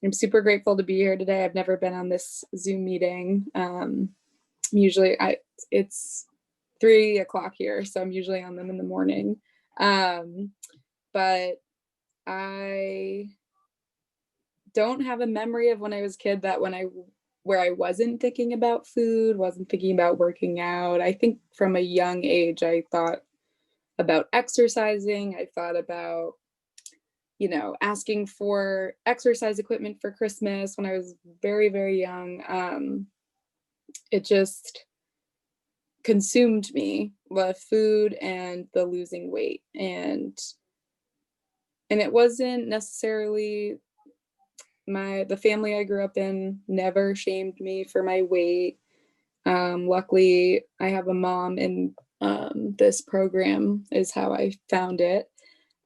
I'm super grateful to be here today. I've never been on this Zoom meeting. Usually it's 3 o'clock here, so I'm usually on them in the morning. Um, but I don't have a memory of when I was a kid that where I wasn't thinking about food, wasn't thinking about working out. I think from a young age, I thought about exercising. I thought about, asking for exercise equipment for Christmas when I was very, very young. It just consumed me, the food and the losing weight. And it wasn't necessarily the family I grew up in never shamed me for my weight. Luckily, I have a mom, and this program is how I found it.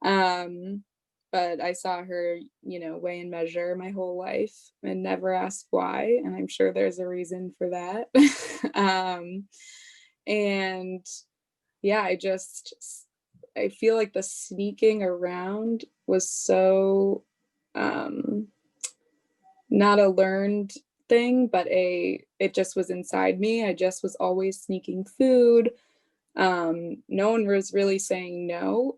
Um, but I saw her, weigh and measure my whole life and never asked why. And I'm sure there's a reason for that. And yeah, I feel like the sneaking around was so um, not a learned thing, but it just was inside me. I just was always sneaking food. No one was really saying no.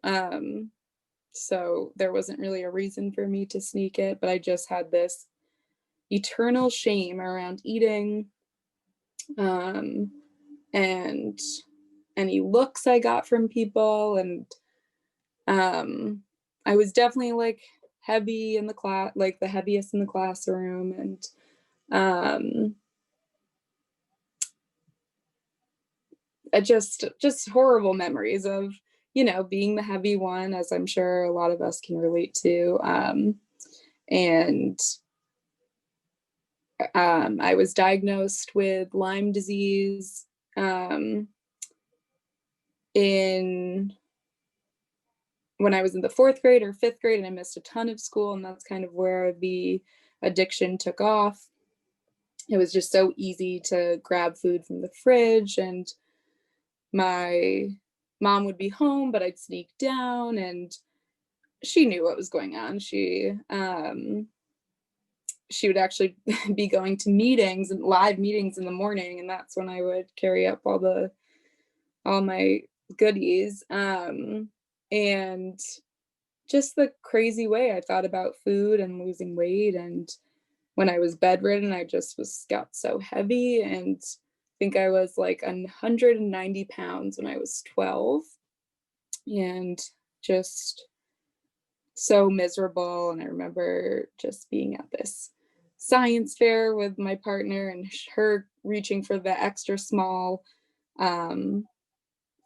So there wasn't really a reason for me to sneak it, but I just had this eternal shame around eating, and any looks I got from people. And I was definitely like heavy in the class, like the heaviest in the classroom. And just horrible memories of, being the heavy one, as I'm sure a lot of us can relate to. And I was diagnosed with Lyme disease um, in when I was in the fourth grade or fifth grade, and I missed a ton of school, and that's kind of where the addiction took off. It was just so easy to grab food from the fridge, and my mom would be home, but I'd sneak down, and she knew what was going on. She would actually be going to meetings and live meetings in the morning, and that's when I would carry up all my goodies. And just the crazy way I thought about food and losing weight. And when I was bedridden, I just got so heavy, and I think I was like 190 pounds when I was 12, and just so miserable. And I remember just being at this science fair with my partner, and her reaching for the extra small um,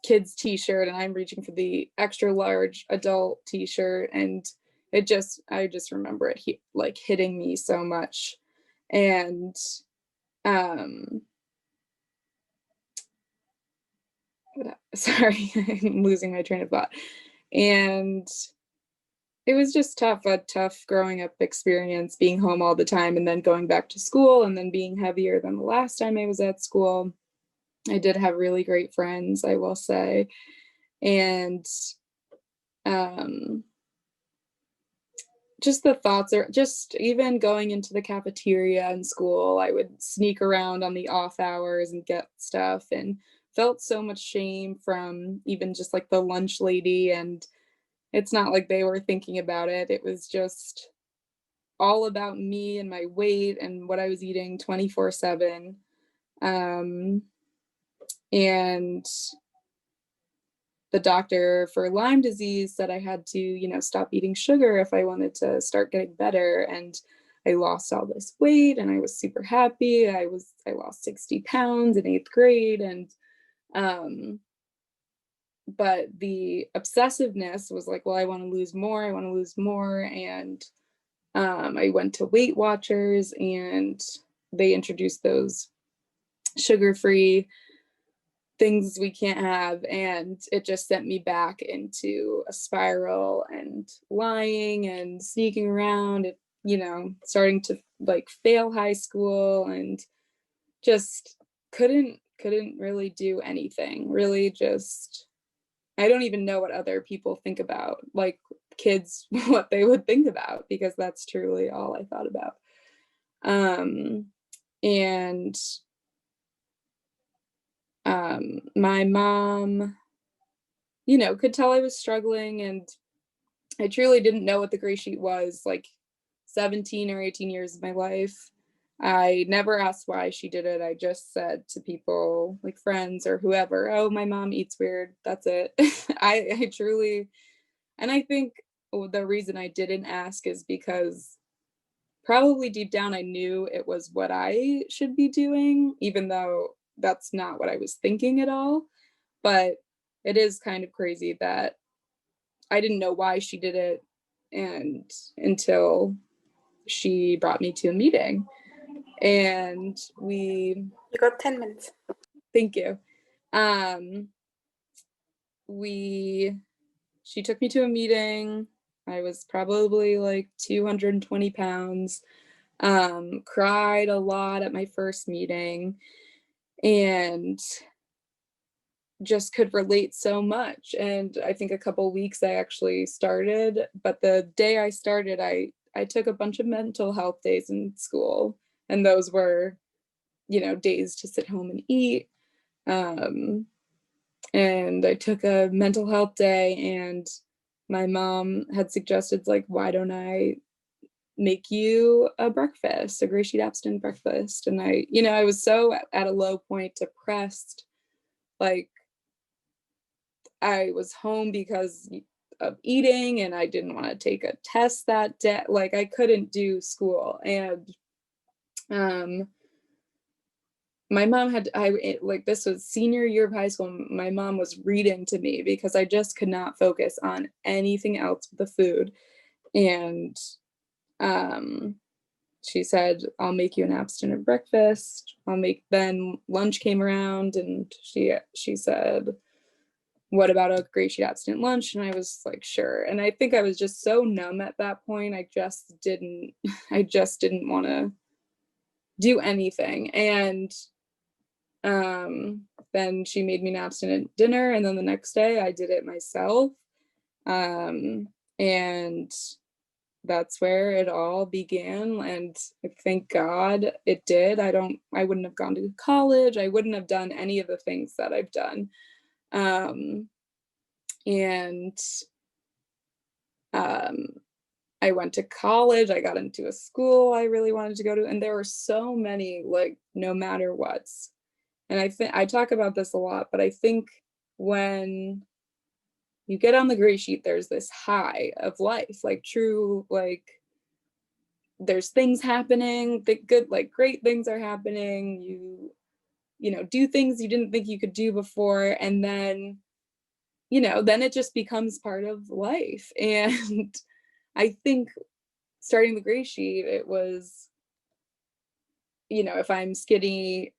kids t-shirt, and I'm reaching for the extra large adult t-shirt. And I just remember it like hitting me so much. And um sorry, I'm losing my train of thought. And it was just a tough growing up experience, being home all the time and then going back to school and then being heavier than the last time I was at school. I did have really great friends, I will say. And um, just the thoughts are just even going into the cafeteria in school, I would sneak around on the off hours and get stuff, and felt so much shame from even just like the lunch lady. And it's not like they were thinking about it. It was just all about me and my weight and what I was eating 24/7. Um, and the doctor for Lyme disease said I had to, stop eating sugar if I wanted to start getting better. And I lost all this weight, and I was super happy. I lost 60 pounds in eighth grade. And um, but the obsessiveness was like, well, I want to lose more. I want to lose more. And I went to Weight Watchers, and they introduced those sugar-free things we can't have, and it just sent me back into a spiral and lying and sneaking around, starting to like fail high school, and just couldn't really do anything, really. Just I don't even know what other people think about, like kids what they would think about, because that's truly all I thought about. And my mom, you know, could tell I was struggling, and I truly didn't know what the gray sheet was, like 17 or 18 years of my life. I never asked why she did it. I just said to people, like friends or whoever, oh, my mom eats weird. That's it. I truly, and I think the reason I didn't ask is because probably deep down I knew it was what I should be doing, even though that's not what I was thinking at all. But it is kind of crazy that I didn't know why she did it, and until she brought me to a meeting, and You got 10 minutes. thank you. She took me to a meeting. I was probably like 220 pounds. Cried a lot at my first meeting, and just could relate so much. And I think a couple weeks I actually started, but the day I started, I took a bunch of mental health days in school, and those were, you know, days to sit home and eat. And I took a mental health day, and my mom had suggested, like, why don't I make you a breakfast, a gray sheet abstinent breakfast? And I, you know, I was so at a low point, depressed, like I was home because of eating, and I didn't want to take a test that day. Like I couldn't do school. And um my mom had, like, this was senior year of high school. My mom was reading to me because I just could not focus on anything else but the food. And um she said, I'll make you an abstinent breakfast. Then lunch came around, and she said, what about a gray sheet abstinent lunch? And I was like, sure. And I think I was just so numb at that point. I just didn't want to do anything. And then she made me an abstinent dinner. And then the next day I did it myself. And that's where it all began. And thank God it did. I wouldn't have gone to college. I wouldn't have done any of the things that I've done. And um, I went to college. I got into a school I really wanted to go to, and there were so many, like, no matter what's. And I think I talk about this a lot, but I think when you get on the gray sheet, there's this high of life, like true, like there's things happening, the good, like great things are happening. You know, do things you didn't think you could do before, and then, you know, then it just becomes part of life. And I think starting the gray sheet, it was, you know, if I'm skinny,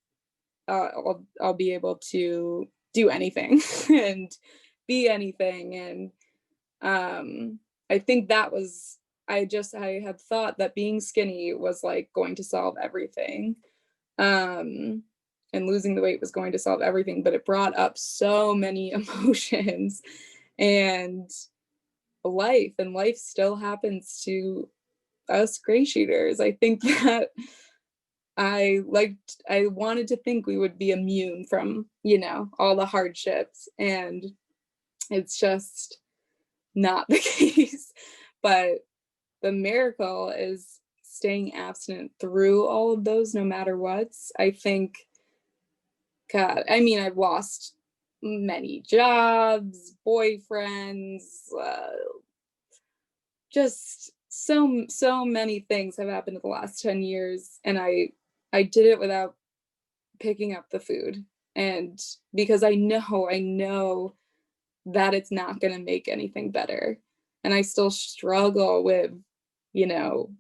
I'll be able to do anything and be anything. And I think that was, I had thought that being skinny was like going to solve everything. Um, and losing the weight was going to solve everything, but it brought up so many emotions and life still happens to us gray sheeters. I think that I wanted to think we would be immune from, you know, all the hardships, and it's just not the case. But the miracle is staying abstinent through all of those, no matter what. I think, God, I mean, I've lost many jobs, boyfriends, just so many things have happened in the last 10 years, and I did it without picking up the food. And because I know that it's not going to make anything better. And I still struggle with, you know,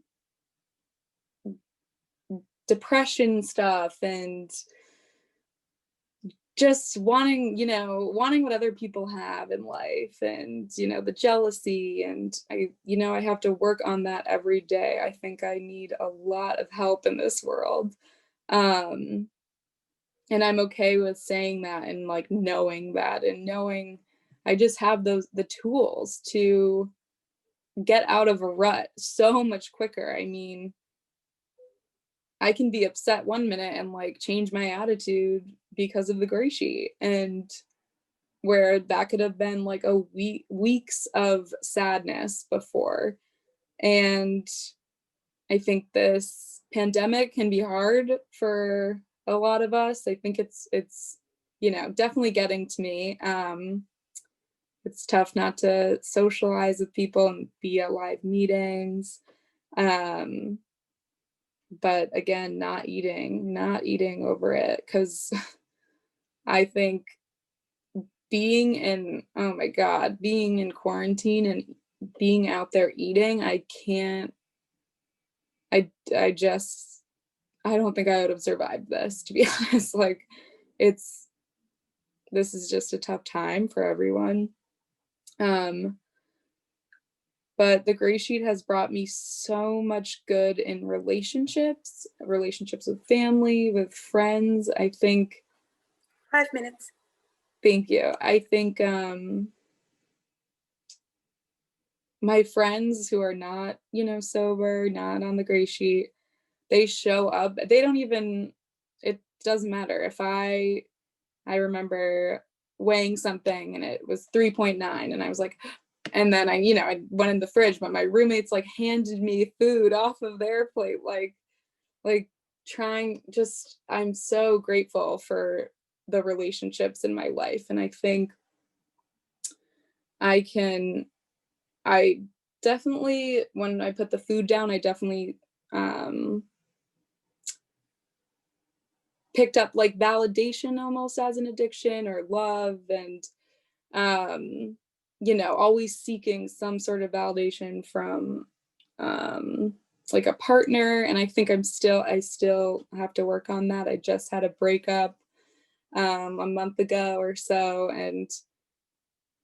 depression stuff, and just wanting, you know, wanting what other people have in life, and, you know, the jealousy. And you know, I have to work on that every day. I think I need a lot of help in this world. Um, and I'm okay with saying that, and like knowing that, and knowing I just have the tools to get out of a rut so much quicker. I mean, I can be upset one minute and like change my attitude because of the gray sheet, and where that could have been like a weeks of sadness before. And I think this pandemic can be hard for a lot of us. I think it's definitely getting to me. It's tough not to socialize with people and be at live meetings. Um, but again, not eating over it, because I think oh my God, being in quarantine and being out there eating, I can't, I just, I don't think I would have survived this, to be honest. Like, it's, this is just a tough time for everyone. Um, but the gray sheet has brought me so much good in relationships with family, with friends. I think, 5 minutes. thank you. I think my friends who are not, sober, not on the gray sheet, they show up. They don't even, it doesn't matter if I remember weighing something and it was 3.9 and I was like, and then I went in the fridge, but my roommates like handed me food off of their plate, like trying, just, I'm so grateful for the relationships in my life. And I think I can, I definitely, when I put the food down, I definitely um picked up like validation almost as an addiction, or love, and um always seeking some sort of validation from um like a partner. And I think I still have to work on that. I just had a breakup a month ago or so, and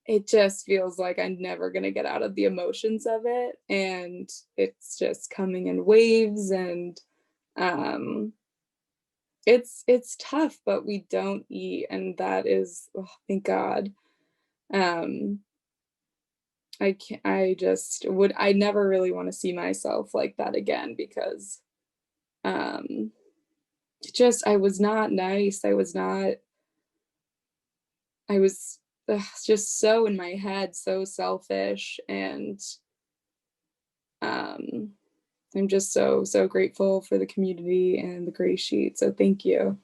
it just feels like I'm never going to get out of the emotions of it, and it's just coming in waves. And um it's tough, but we don't eat, and that is, oh, thank God. um I can't, I never really want to see myself like that again, because um just, I was not nice. I was just so in my head, so selfish. And um I'm just so grateful for the community and the gray sheet. So thank you.